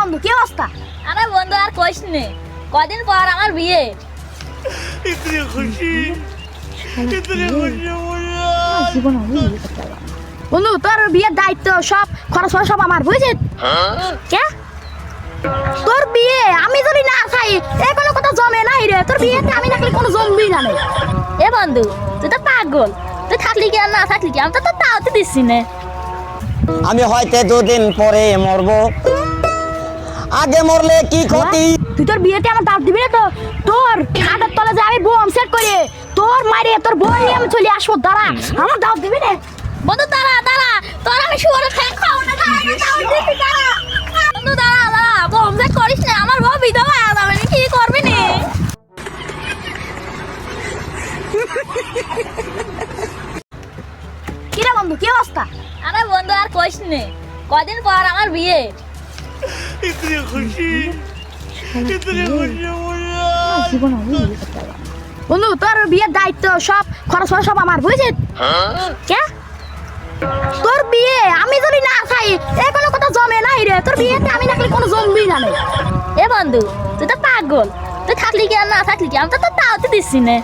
বন্ধু কি অবস্থা? আরে বন্ধু আর কইস নে, কদিন পর আমার বিয়ে। इतनी खुशी জীবন আমি বিয়ে করতে পারবো না। বন্ধু তোর বিয়ের দায়িত্ব সব খরচ সব আমার বুঝছিস? কে তোর বিয়ে আমি যদি না খাই এ কোনো কথা জমে নাই রে। তোর বিয়েতে আমি নাকলে কোনো জমবি না রে। এ বন্ধু তুই তো পাগল, তুই থাকলি কি আর না থাকলি কি, আমি তো তোর তাও তো দিচ্ছি না। আমি হয়তো দুদিন পরে মরবো, আগে মরলে কি ক্ষতি? তুই তোর বিয়েতে আমার দাঁত দিবি না তো? তোর খাটের তলে যে আমি বোম সেট করে তোর মারে তোর বই নিয়ে আমি চলে আসবো। দাঁড়া, আমার দাঁত দিবি না? বন্ধু দাঁড়া দাঁড়া, তোর আমি শুয়ারে ঠ্যাং খাও না, দাঁড়া আমি তাও দিচ্ছি, দাঁড়া। বন্ধু দাঁড়া দাঁড়া, বম যে করিস না, আমার বউ বিধবা হয়ে যাবে, কি করবি নি? কি রে বন্ধু কি অবস্থা? আরে বন্ধু আর কইস নে, কদিন পর আমার বিয়ে। इतनी खुशी জীবন আমি বিয়ে করতে পারবো না। বন্ধু তোর বিয়ের দায়িত্ব সব খরচ সব আমার বুঝছিস? কে তোর বিয়ে আমি যদি না খাই এ কোনো কথা জমে নাই রে। তোর বিয়েতে আমি নাকলে কোনো জমবি না রে। এ বন্ধু তুই তো পাগল, তুই থাকলি কি আর না থাকলি কি, আমি তো তোর তাও তো দিচ্ছি না।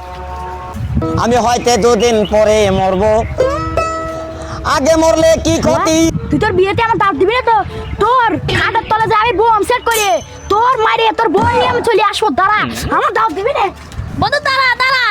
আমি হয়তো দুদিন পরে মরবো, আগে মরলে কি ক্ষতি? তুই তোর বিয়েতে আমার দাঁত দিবি না তো? তোর খাটের তলে যে আমি বোম সেট করে তোর মারে তোর বই নিয়ে আমি চলে আসবো। দাঁড়া, আমার দাঁত দিবি না? বন্ধু দাঁড়া দাঁড়া,